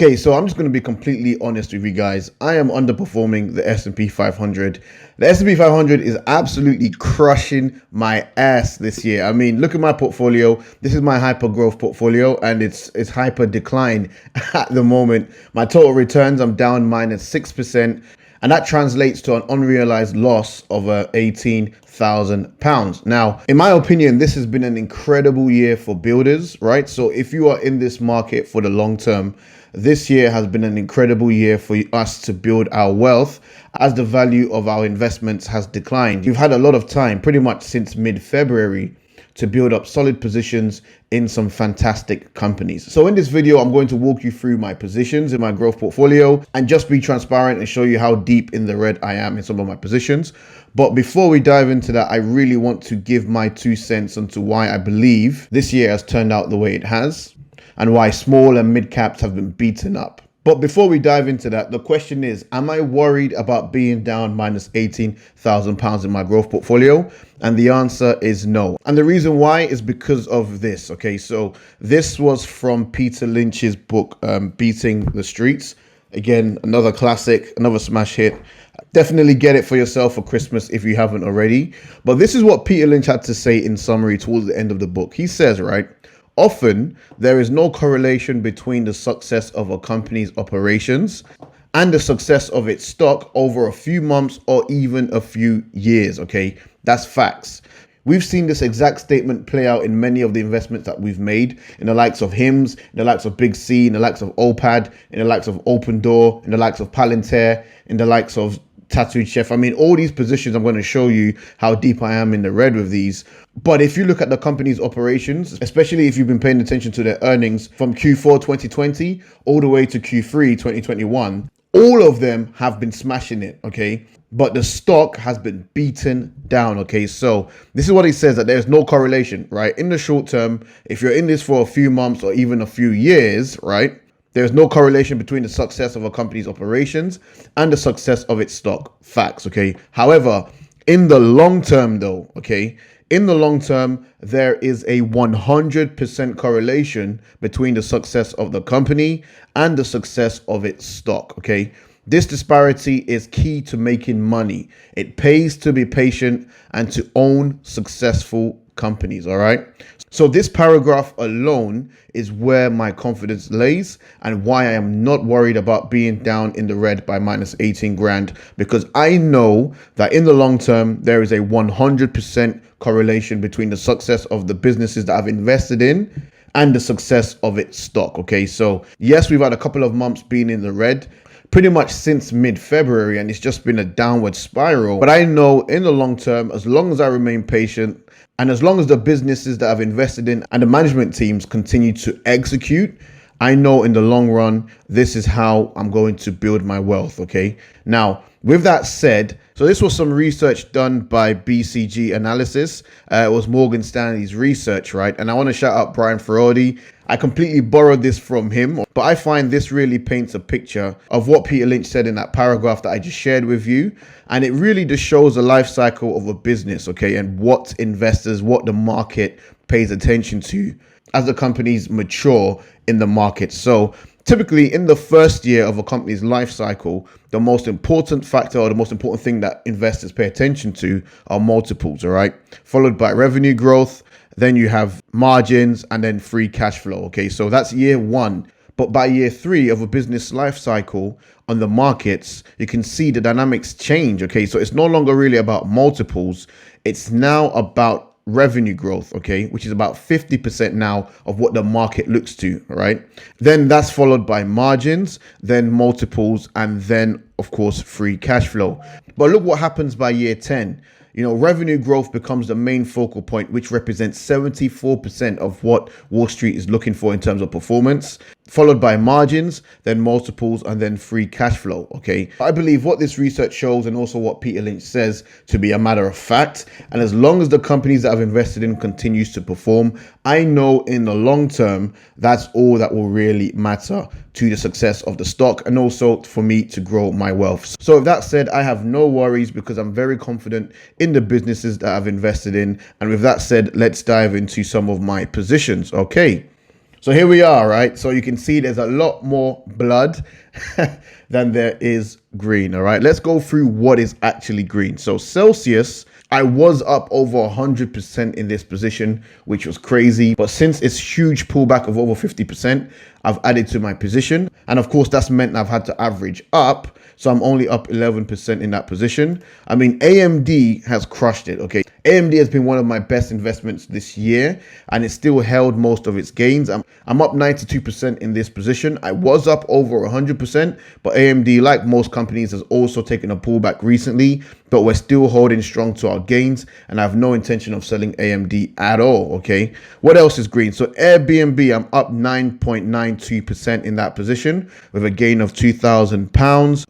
Okay, so I'm just going to be completely honest with you guys. I am underperforming the S&P 500. The S&P 500 is absolutely crushing my ass this year. I mean, look at my portfolio. This is my hyper growth portfolio, and it's hyper decline at the moment. My total returns, I'm down -6%, and that translates to an unrealized loss of £18,000. Now, in my opinion, this has been an incredible year for builders, right? So if you are in this market for the long term, this year has been an incredible year for us to build our wealth as the value of our investments has declined. You've had a lot of time, pretty much since mid-February, to build up solid positions in some fantastic companies. So in this video, I'm going to walk you through my positions in my growth portfolio and just be transparent and show you how deep in the red I am in some of my positions. But before we dive into that, I really want to give my 2 cents onto why I believe this year has turned out the way it has, and why small and mid caps have been beaten up. But before we dive into that, the question is, am I worried about being down -18,000 in my growth portfolio? And the answer is no. And the reason why is because of this. Okay, so this was from Peter Lynch's book, Beating the Streets. Again, another classic, another smash hit. Definitely get it for yourself for Christmas if you haven't already. But this is what Peter Lynch had to say in summary towards the end of the book. He says, right, often, there is no correlation between the success of a company's operations and the success of its stock over a few months or even a few years, okay? That's facts. We've seen this exact statement play out in many of the investments that we've made, in the likes of HIMS, in the likes of BIGC, in the likes of OPAD, in the likes of OPENDOOR, in the likes of Palantir, in the likes of Tattooed Chef. I mean, all these positions, I'm going to show you how deep I am in the red with these. But if you look at the company's operations, especially if you've been paying attention to their earnings from Q4 2020 all the way to Q3 2021, all of them have been smashing it, okay? But the stock has been beaten down, okay? So this is what he says, that there's no correlation, right? In the short term, if you're in this for a few months or even a few years, right? There's no correlation between the success of a company's operations and the success of its stock. Facts, okay? However, in the long term though, okay? In the long term, there is a 100% correlation between the success of the company and the success of its stock, okay? This disparity is key to making money. It pays to be patient and to own successful companies, all right? So this paragraph alone is where my confidence lays and why I am not worried about being down in the red by -18 grand, because I know that in the long term, there is a 100% correlation between the success of the businesses that I've invested in and the success of its stock, okay? So yes, we've had a couple of months being in the red, pretty much since mid-February, and it's just been a downward spiral. But I know in the long term, as long as I remain patient, and as long as the businesses that I've invested in and the management teams continue to execute, I know in the long run, this is how I'm going to build my wealth, okay? Now, with that said, so this was some research done by BCG Analysis. It was Morgan Stanley's research, right? And I want to shout out Brian Ferrodi. I completely borrowed this from him, but I find this really paints a picture of what Peter Lynch said in that paragraph that I just shared with you. And it really just shows the life cycle of a business, okay? And what investors, what the market pays attention to as the companies mature in the market. So typically in the first year of a company's life cycle, the most important factor or the most important thing that investors pay attention to are multiples, all right? Followed by revenue growth. Then you have margins and then free cash flow. Okay, so that's year one. But by year 3 of a business life cycle on the markets, you can see the dynamics change. Okay, so it's no longer really about multiples. It's now about revenue growth, okay, which is about 50% now of what the market looks to, right? Then that's followed by margins, then multiples, and then, of course, free cash flow. But look what happens by year 10. You know, revenue growth becomes the main focal point, which represents 74% of what Wall Street is looking for in terms of performance, followed by margins, then multiples, and then free cash flow, okay? I believe what this research shows and also what Peter Lynch says to be a matter of fact. And as long as the companies that I've invested in continues to perform, I know in the long term, that's all that will really matter to the success of the stock and also for me to grow my wealth. So with that said, I have no worries because I'm very confident in the businesses that I've invested in. And with that said, let's dive into some of my positions, okay? So here we are, right? So you can see there's a lot more blood than there is green, all right? Let's go through what is actually green. So Celsius, I was up over 100% in this position, which was crazy. But since it's huge pullback of over 50%, I've added to my position. And of course, that's meant I've had to average up. So I'm only up 11% in that position. I mean, AMD has crushed it, okay? AMD has been one of my best investments this year, and it still held most of its gains. I'm up 92% in this position. I was up over 100%, but AMD, like most companies, has also taken a pullback recently, but we're still holding strong to our gains, and I have no intention of selling AMD at all, okay? What else is green? So Airbnb, I'm up 9.92% in that position with a gain of £2,000.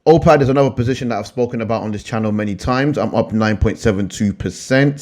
OPAD is another position that I've spoken about on this channel many times. I'm up 9.72%.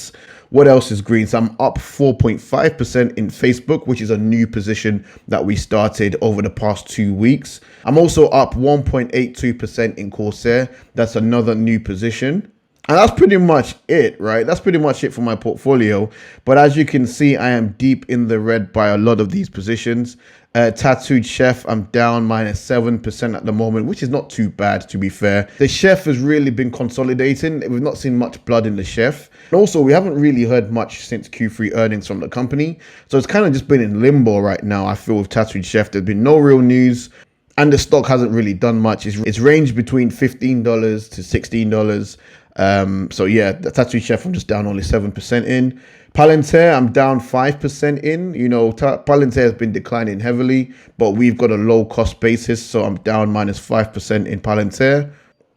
What else is green? So I'm up 4.5% in Facebook, which is a new position that we started over the past 2 weeks. I'm also up 1.82% in Corsair. That's another new position. And that's pretty much it, right? That's pretty much it for my portfolio. But as you can see, I am deep in the red by a lot of these positions. Tattooed Chef, I'm down -7% at the moment, which is not too bad, to be fair. The Chef has really been consolidating. We've not seen much blood in the Chef. And also, we haven't really heard much since Q3 earnings from the company. So it's kind of just been in limbo right now, I feel, with Tattooed Chef. There's been no real news. And the stock hasn't really done much. It's ranged between $15 to $16. So yeah, the Tattoo Chef, I'm just down only 7% in. Palantir, I'm down 5% in. You know, Palantir has been declining heavily, but we've got a low cost basis, so I'm down -5% in Palantir.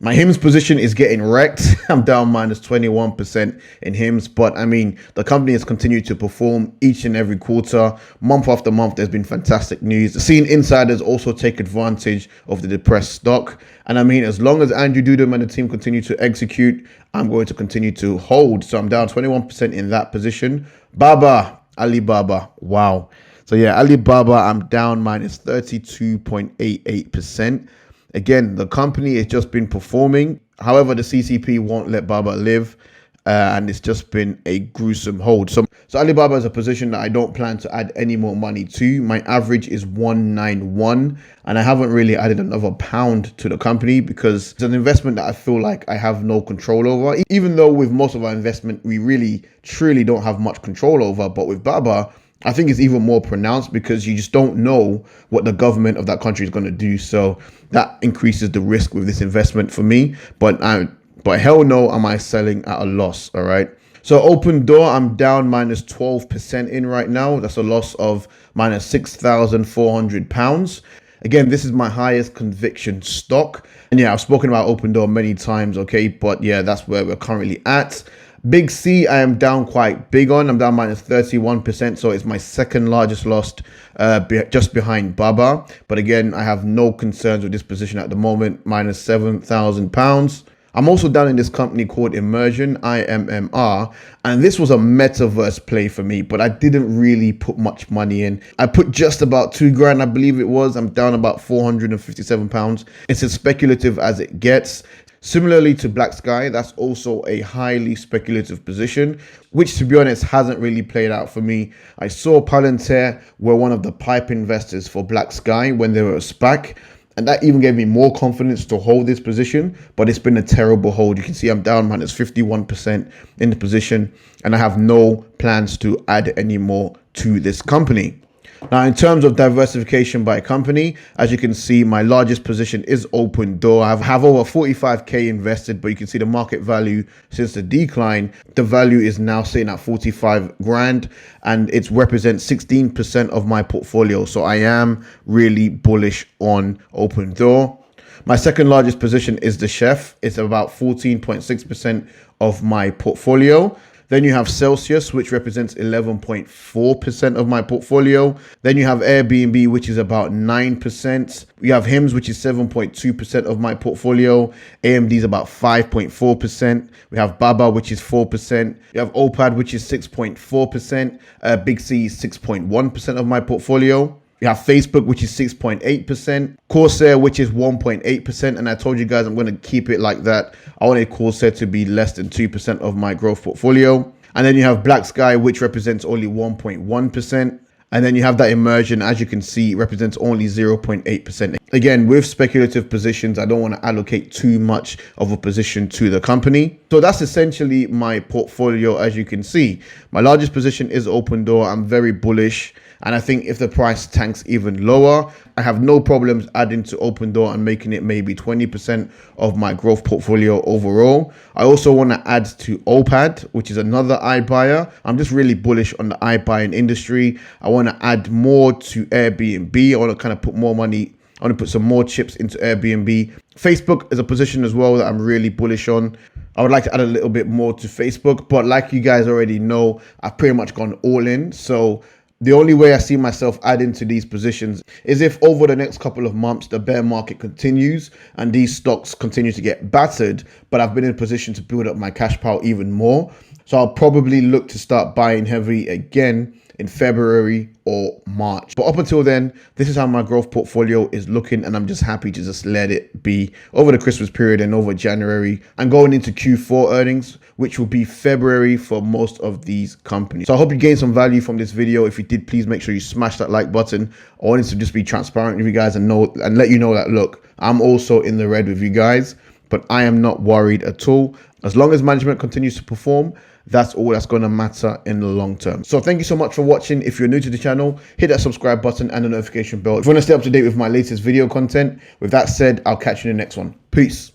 My HIMS position is getting wrecked. I'm down -21% in HIMS, but I mean, the company has continued to perform each and every quarter, month after month. There's been fantastic news. Seeing insiders also take advantage of the depressed stock. And I mean, as long as Andrew Dudum and the team continue to execute, I'm going to continue to hold. So I'm down 21% in that position. Alibaba, wow. So yeah, Alibaba, I'm down -32.88%. Again, the company has just been performing. However, the CCP won't let Baba live, and it's just been a gruesome hold. So Alibaba is a position that I don't plan to add any more money to. My average is 191, and I haven't really added another pound to the company because it's an investment that I feel like I have no control over. Even though with most of our investment, we really, truly don't have much control over. But with Baba, I think it's even more pronounced because you just don't know what the government of that country is going to do. So that increases the risk with this investment for me. But hell no, am I selling at a loss, all right? So OPENDOOR, I'm down -12% in right now. That's a loss of -6,400 £. Again, this is my highest conviction stock. And yeah, I've spoken about OPENDOOR many times, okay? But yeah, that's where we're currently at. BIGC, I am down quite big on. I'm down -31%, so it's my second largest loss, just behind Baba. But again, I have no concerns with this position at the moment, -7,000 £. I'm also down in this company called Immersion, IMMR, and this was a metaverse play for me, but I didn't really put much money in. I put just about 2 grand, I believe it was. I'm down about £457. It's as speculative as it gets. Similarly to Black Sky, that's also a highly speculative position, which to be honest hasn't really played out for me. I saw Palantir were one of the pipe investors for Black Sky when they were a SPAC, and that even gave me more confidence to hold this position, but it's been a terrible hold. You can see I'm down -51% in the position, and I have no plans to add any more to this company. Now, in terms of diversification by company, as you can see, my largest position is OPENDOOR. I have over 45k invested, but you can see the market value since the decline, the value is now sitting at 45 grand, and it represents 16% of my portfolio. So I am really bullish on OPENDOOR. My second largest position is the Chef. It's about 14.6% of my portfolio. Then you have Celsius, which represents 11.4% of my portfolio. Then you have Airbnb, which is about 9%. We have HIMS, which is 7.2% of my portfolio. AMD is about 5.4%. We have Baba, which is 4%. You have OPAD, which is 6.4%. BIGC is 6.1% of my portfolio. We have Facebook, which is 6.8%. Corsair, which is 1.8%. And I told you guys I'm going to keep it like that. I wanted Corsair to be less than 2% of my growth portfolio. And then you have Black Sky, which represents only 1.1%. And then you have that immersion, as you can see, represents only 0.8%. Again, with speculative positions, I don't want to allocate too much of a position to the company. So that's essentially my portfolio. As you can see, my largest position is OPENDOOR. I'm very bullish. And I think if the price tanks even lower, I have no problems adding to OPENDOOR and making it maybe 20% of my growth portfolio overall. I also want to add to OPAD, which is another iBuyer. I'm just really bullish on the iBuying industry. I want to add more to Airbnb. I want to kind of put more money. I want to put some more chips into Airbnb. Facebook is a position as well that I'm really bullish on. I would like to add a little bit more to Facebook, but like you guys already know, I've pretty much gone all in. So the only way I see myself adding to these positions is if over the next couple of months, the bear market continues and these stocks continue to get battered, but I've been in a position to build up my cash pile even more. So I'll probably look to start buying heavy again in February or March. But up until then, this is how my growth portfolio is looking, and I'm just happy to just let it be over the Christmas period and over January and going into Q4 earnings, which will be February for most of these companies. So I hope you gained some value from this video. If you did, please make sure you smash that like button. I wanted to just be transparent with you guys and let you know that, look, I'm also in the red with you guys, but I am not worried at all. As long as management continues to perform, that's all that's going to matter in the long term. So thank you so much for watching. If you're new to the channel, hit that subscribe button and the notification bell if you want to stay up to date with my latest video content. With that said, I'll catch you in the next one. Peace.